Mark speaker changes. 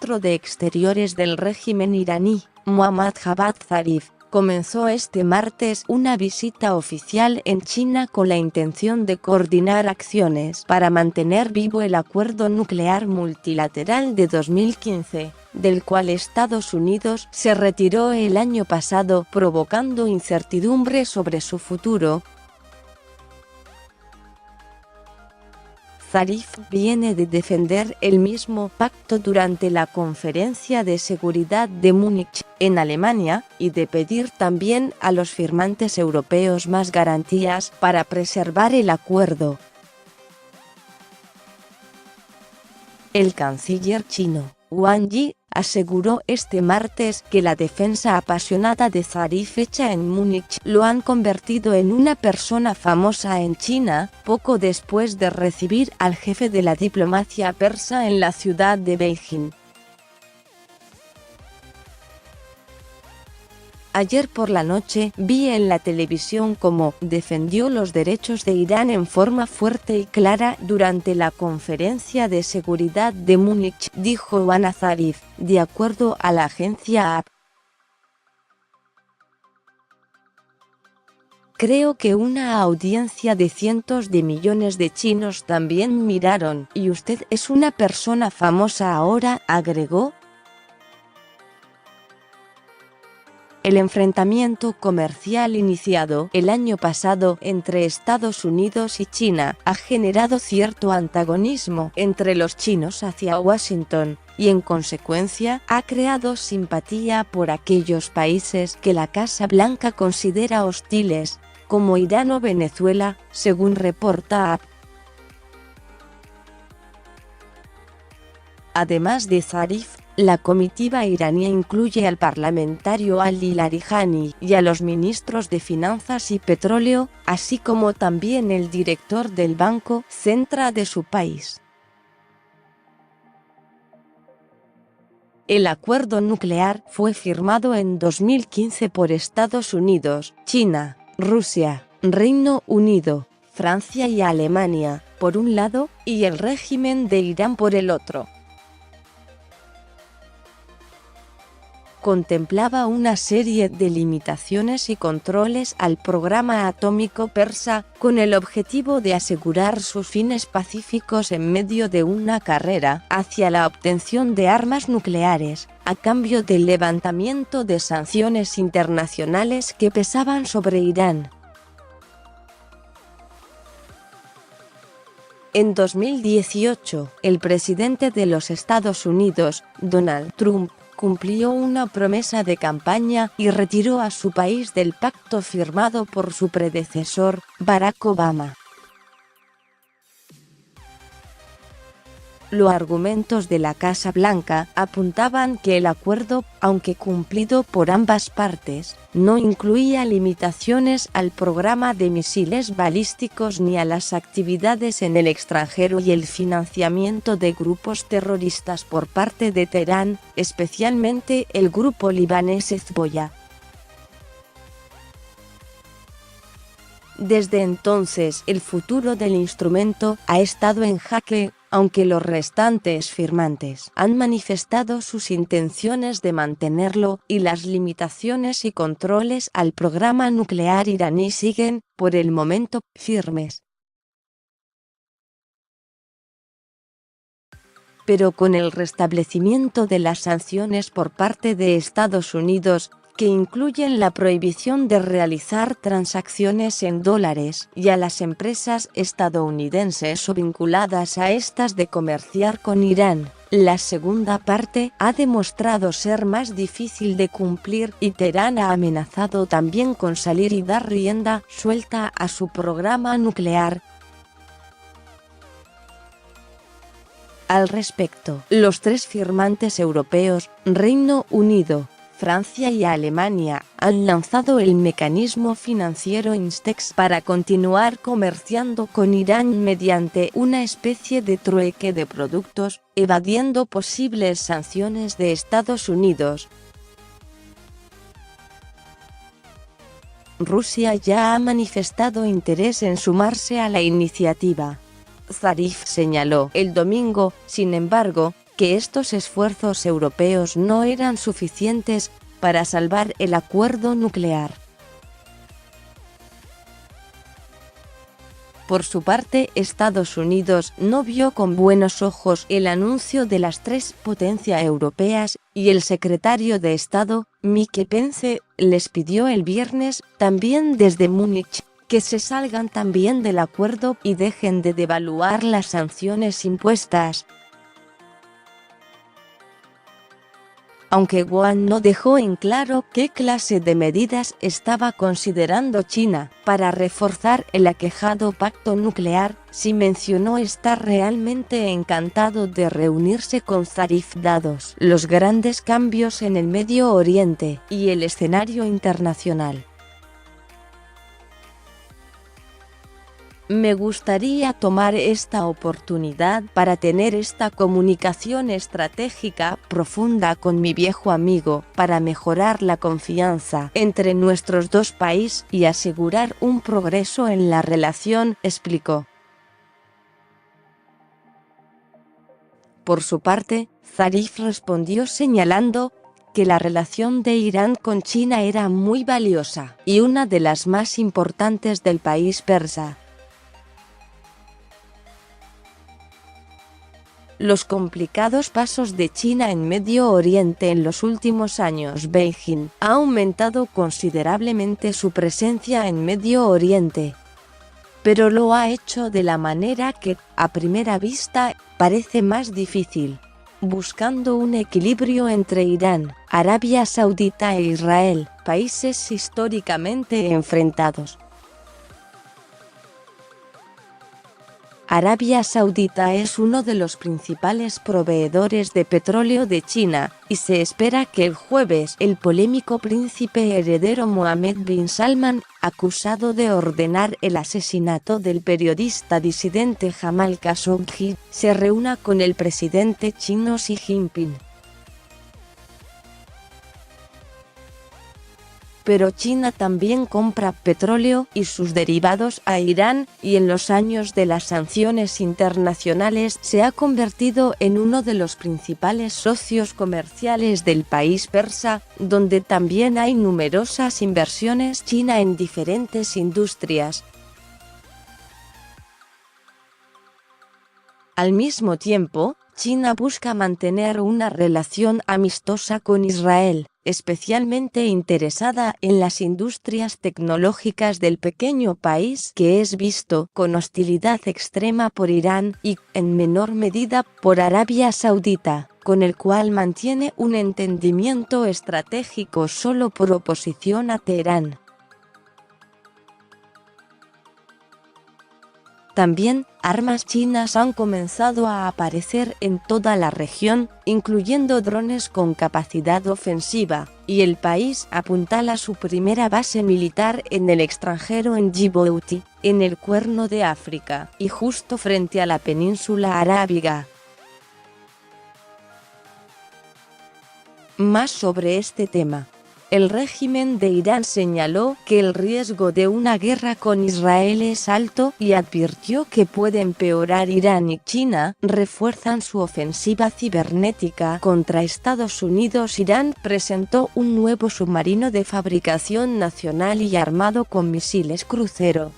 Speaker 1: ministro de Exteriores del régimen iraní, Mohammad Javad Zarif, comenzó este martes una visita oficial en China con la intención de coordinar acciones para mantener vivo el acuerdo nuclear multilateral de 2015, del cual Estados Unidos se retiró el año pasado, provocando incertidumbre sobre su futuro. Zarif viene de defender el mismo pacto durante la Conferencia de Seguridad de Múnich, en Alemania, y de pedir también a los firmantes europeos más garantías para preservar el acuerdo. El canciller chino, Wang Yi, aseguró este martes que la defensa apasionada de Zarif hecha en Múnich lo han convertido en una persona famosa en China, poco después de recibir al jefe de la diplomacia persa en la ciudad de Beijing. Ayer por la noche vi en la televisión cómo defendió los derechos de Irán en forma fuerte y clara durante la Conferencia de Seguridad de Múnich, dijo Wang Zarif, de acuerdo a la agencia AP. Creo que una audiencia de cientos de millones de chinos también miraron, y usted es una persona famosa ahora, agregó. El enfrentamiento comercial iniciado el año pasado entre Estados Unidos y China ha generado cierto antagonismo entre los chinos hacia Washington, y en consecuencia ha creado simpatía por aquellos países que la Casa Blanca considera hostiles, como Irán o Venezuela, según reporta AP. Además de Zarif, la comitiva iraní incluye al parlamentario Ali Larijani y a los ministros de Finanzas y Petróleo, así como también el director del Banco Central de su país. El acuerdo nuclear fue firmado en 2015 por Estados Unidos, China, Rusia, Reino Unido, Francia y Alemania, por un lado, y el régimen de Irán por el otro. Contemplaba una serie de limitaciones y controles al programa atómico persa, con el objetivo de asegurar sus fines pacíficos en medio de una carrera hacia la obtención de armas nucleares, a cambio del levantamiento de sanciones internacionales que pesaban sobre Irán. En 2018, el presidente de los Estados Unidos, Donald Trump, cumplió una promesa de campaña y retiró a su país del pacto firmado por su predecesor, Barack Obama. Los argumentos de la Casa Blanca apuntaban que el acuerdo, aunque cumplido por ambas partes, no incluía limitaciones al programa de misiles balísticos ni a las actividades en el extranjero y el financiamiento de grupos terroristas por parte de Teherán, especialmente el grupo libanés Hezbollah. Desde entonces, el futuro del instrumento ha estado en jaque, aunque los restantes firmantes han manifestado sus intenciones de mantenerlo, y las limitaciones y controles al programa nuclear iraní siguen, por el momento, firmes. Pero con el restablecimiento de las sanciones por parte de Estados Unidos, que incluyen la prohibición de realizar transacciones en dólares y a las empresas estadounidenses o vinculadas a estas de comerciar con Irán, la segunda parte ha demostrado ser más difícil de cumplir y Teherán ha amenazado también con salir y dar rienda suelta a su programa nuclear. Al respecto, los tres firmantes europeos, Reino Unido, Francia y Alemania, han lanzado el mecanismo financiero INSTEX para continuar comerciando con Irán mediante una especie de trueque de productos, evadiendo posibles sanciones de Estados Unidos. Rusia ya ha manifestado interés en sumarse a la iniciativa. Zarif señaló el domingo, sin embargo, que estos esfuerzos europeos no eran suficientes para salvar el acuerdo nuclear. Por su parte, Estados Unidos no vio con buenos ojos el anuncio de las tres potencias europeas, y el secretario de Estado, Mike Pence, les pidió el viernes, también desde Múnich, que se salgan también del acuerdo y dejen de devaluar las sanciones impuestas. Aunque Wang no dejó en claro qué clase de medidas estaba considerando China para reforzar el aquejado pacto nuclear, sí mencionó estar realmente encantado de reunirse con Zarif dados los grandes cambios en el Medio Oriente y el escenario internacional. Me gustaría tomar esta oportunidad para tener esta comunicación estratégica profunda con mi viejo amigo, para mejorar la confianza entre nuestros dos países y asegurar un progreso en la relación, explicó. Por su parte, Zarif respondió señalando que la relación de Irán con China era muy valiosa y una de las más importantes del país persa. Los complicados pasos de China en Medio Oriente en los últimos años. Beijing ha aumentado considerablemente su presencia en Medio Oriente, pero lo ha hecho de la manera que, a primera vista, parece más difícil, buscando un equilibrio entre Irán, Arabia Saudita e Israel, países históricamente enfrentados. Arabia Saudita es uno de los principales proveedores de petróleo de China, y se espera que el jueves el polémico príncipe heredero Mohammed bin Salman, acusado de ordenar el asesinato del periodista disidente Jamal Khashoggi, se reúna con el presidente chino Xi Jinping. Pero China también compra petróleo y sus derivados a Irán, y en los años de las sanciones internacionales se ha convertido en uno de los principales socios comerciales del país persa, donde también hay numerosas inversiones chinas en diferentes industrias. Al mismo tiempo, China busca mantener una relación amistosa con Israel, especialmente interesada en las industrias tecnológicas del pequeño país que es visto con hostilidad extrema por Irán y, en menor medida, por Arabia Saudita, con el cual mantiene un entendimiento estratégico solo por oposición a Teherán. También, armas chinas han comenzado a aparecer en toda la región, incluyendo drones con capacidad ofensiva, y el país apuntala su primera base militar en el extranjero en Djibouti, en el Cuerno de África, y justo frente a la península arábiga. Más sobre este tema. El régimen de Irán señaló que el riesgo de una guerra con Israel es alto y advirtió que puede empeorar. Irán y China refuerzan su ofensiva cibernética contra Estados Unidos. Irán presentó un nuevo submarino de fabricación nacional y armado con misiles crucero,